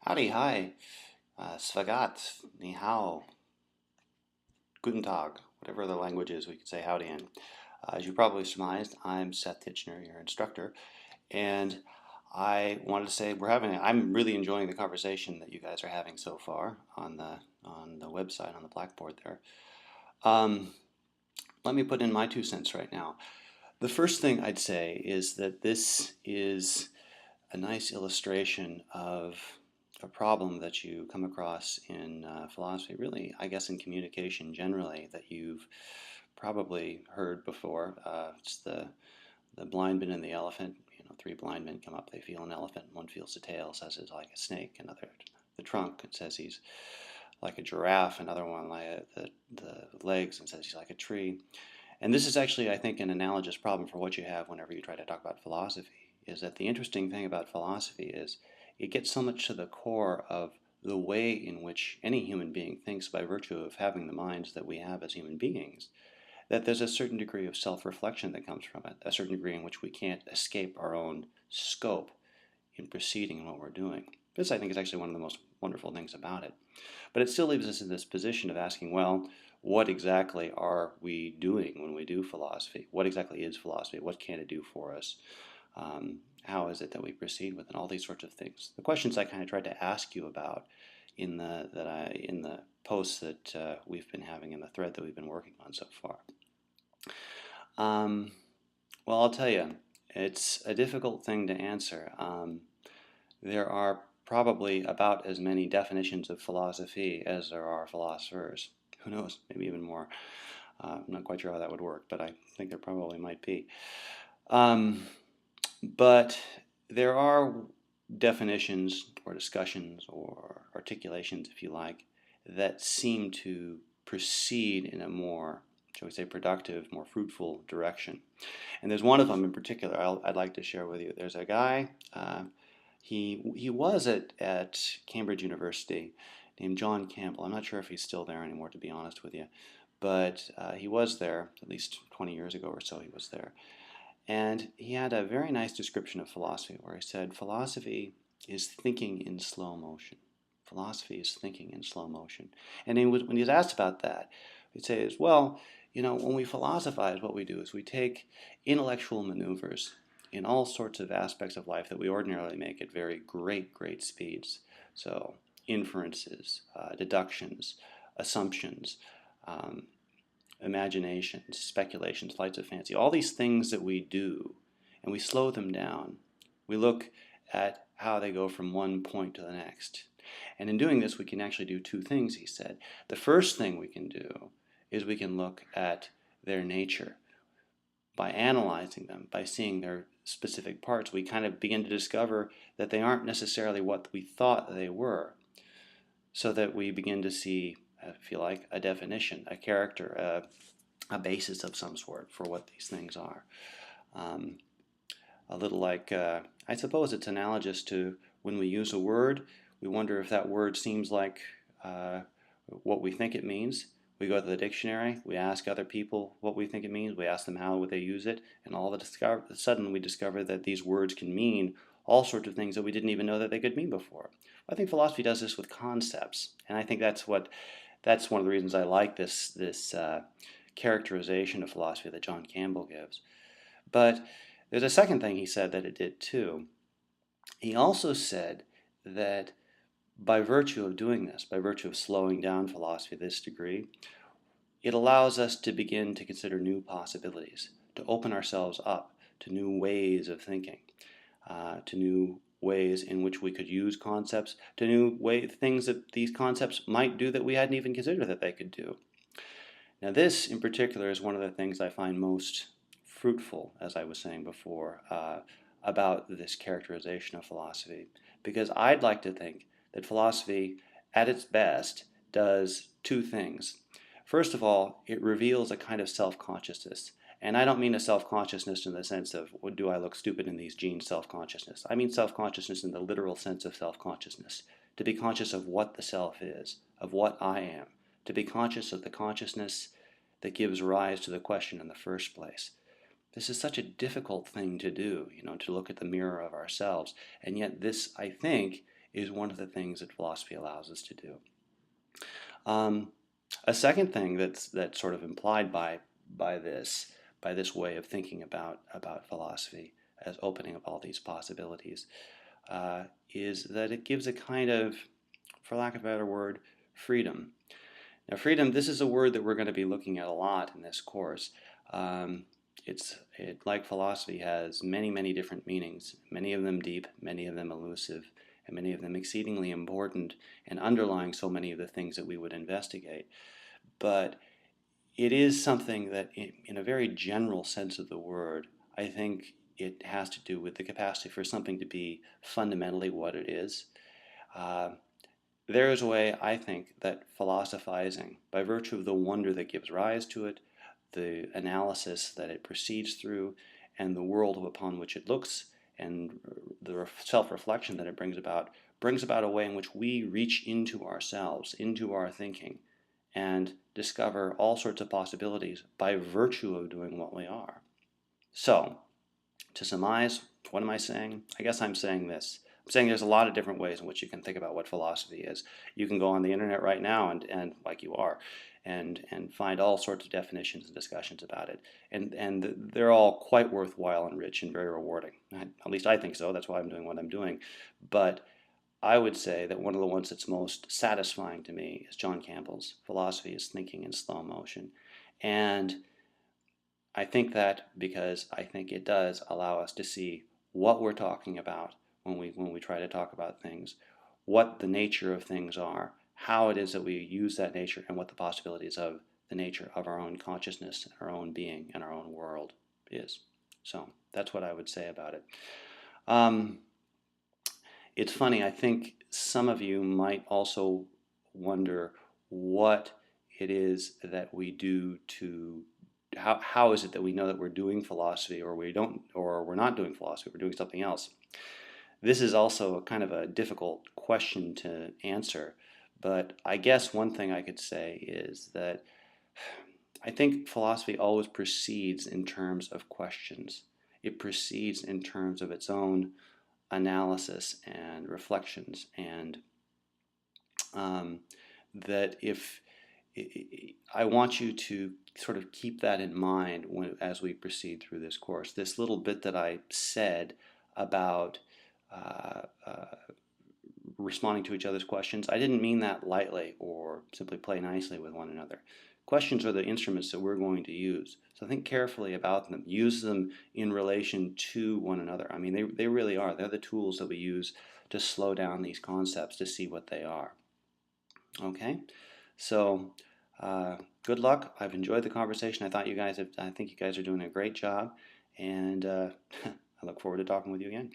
Howdy, hi, Svagat, ni hao, guten tag, whatever the language is we could say howdy in. As you probably surmised, I'm Seth Tichenor, your instructor, and I wanted to say I'm really enjoying the conversation that you guys are having so far on the website, on the blackboard there. Um, Let me put in my 2 cents right now. The first thing I'd say is that this is a nice illustration of a problem that you come across in philosophy, really, I guess in communication generally, that you've probably heard before. It's the blind man and the elephant. You know, three blind men come up, they feel an elephant, one feels the tail, says it's like a snake, another the trunk, and says he's like a giraffe, another one like the legs, and says he's like a tree. And this is actually, I think, an analogous problem for what you have whenever you try to talk about philosophy, is that the interesting thing about philosophy is it gets so much to the core of the way in which any human being thinks by virtue of having the minds that we have as human beings, that there's a certain degree of self-reflection that comes from it, a certain degree in which we can't escape our own scope in proceeding in what we're doing. This, I think, is actually one of the most wonderful things about it. But it still leaves us in this position of asking, well, what exactly are we doing when we do philosophy? What exactly is philosophy? What can it do for us? How is it that we proceed with it? All these sorts of things. The questions I kind of tried to ask you about in the posts that we've been having in the thread that we've been working on so far. Well, I'll tell you, it's a difficult thing to answer. There are probably about as many definitions of philosophy as there are philosophers. Who knows, maybe even more. I'm not quite sure how that would work, but I think there probably might be. But there are definitions or discussions or articulations, if you like, that seem to proceed in a more, shall we say, productive, more fruitful direction. And there's one of them in particular I'd like to share with you. There's a guy, he was at Cambridge University, named John Campbell. I'm not sure if he's still there anymore, to be honest with you. But he was there, at least 20 years ago or so he was there. And he had a very nice description of philosophy where he said, philosophy is thinking in slow motion. Philosophy is thinking in slow motion. And when he was asked about that, he'd say, well, you know, when we philosophize, what we do is we take intellectual maneuvers in all sorts of aspects of life that we ordinarily make at very great speeds. So inferences, deductions, assumptions, imaginations, speculations, flights of fancy, all these things that we do, and we slow them down. We look at how they go from one point to the next. And in doing this, we can actually do two things, he said. The first thing we can do is we can look at their nature. By analyzing them, by seeing their specific parts, we kind of begin to discover that they aren't necessarily what we thought they were, so that we begin to see, if you like, a definition, a character, a basis of some sort for what these things are. A little like, I suppose it's analogous to when we use a word, we wonder if that word seems like what we think it means. We go to the dictionary, we ask other people what we think it means, we ask them how would they use it, and all of a sudden we discover that these words can mean all sorts of things that we didn't even know that they could mean before. I think philosophy does this with concepts, and I think that's one of the reasons I like this characterization of philosophy that John Campbell gives. But there's a second thing he said that it did too. He also said that by virtue of doing this, by virtue of slowing down philosophy to this degree, it allows us to begin to consider new possibilities, to open ourselves up to new ways of thinking, to new ways in which we could use concepts, to things that these concepts might do that we hadn't even considered that they could do. Now this in particular is one of the things I find most fruitful, as I was saying before, about this characterization of philosophy, because I'd like to think that philosophy, at its best, does two things. First of all, it reveals a kind of self-consciousness. And I don't mean a self-consciousness in the sense of, do I look stupid in these jeans self-consciousness. I mean self-consciousness in the literal sense of self-consciousness. To be conscious of what the self is, of what I am. To be conscious of the consciousness that gives rise to the question in the first place. This is such a difficult thing to do, to look at the mirror of ourselves. And yet this, I think, is one of the things that philosophy allows us to do. A second thing that's sort of implied by this way of thinking about philosophy as opening up all these possibilities is that it gives a kind of, for lack of a better word, freedom. Now, freedom, this is a word that we're going to be looking at a lot in this course. It, like philosophy, has many, many different meanings, many of them deep, many of them elusive, and many of them exceedingly important and underlying so many of the things that we would investigate. But it is something that, in a very general sense of the word, I think it has to do with the capacity for something to be fundamentally what it is. There is a way, I think, that philosophizing, by virtue of the wonder that gives rise to it, the analysis that it proceeds through, and the world upon which it looks, and the self-reflection that it brings about a way in which we reach into ourselves, into our thinking, and discover all sorts of possibilities by virtue of doing what we are. So, to surmise, what am I saying? I guess I'm saying this. I'm saying there's a lot of different ways in which you can think about what philosophy is. You can go on the internet right now and like you are, and find all sorts of definitions and discussions about it. And they're all quite worthwhile and rich and very rewarding. At least I think so. That's why I'm doing what I'm doing. But I would say that one of the ones that's most satisfying to me is John Campbell's Philosophy is Thinking in Slow Motion. And I think that because I think it does allow us to see what we're talking about when we try to talk about things, what the nature of things are, how it is that we use that nature, and what the possibilities of the nature of our own consciousness, our own being, and our own world is. So that's what I would say about it. It's funny, I think some of you might also wonder what it is that we do to, how is it that we know that we're doing philosophy, or we don't, or we're not doing philosophy, we're doing something else. This is also kind of a difficult question to answer, but I guess one thing I could say is that I think philosophy always proceeds in terms of questions. It proceeds in terms of its own analysis and reflections, and that if I want you to sort of keep that in mind as we proceed through this course. This little bit that I said about responding to each other's questions, I didn't mean that lightly or simply play nicely with one another. Questions are the instruments that we're going to use. So think carefully about them. Use them in relation to one another. I mean, they really are. They're the tools that we use to slow down these concepts to see what they are. Okay? So good luck. I've enjoyed the conversation. I think you guys are doing a great job, and I look forward to talking with you again.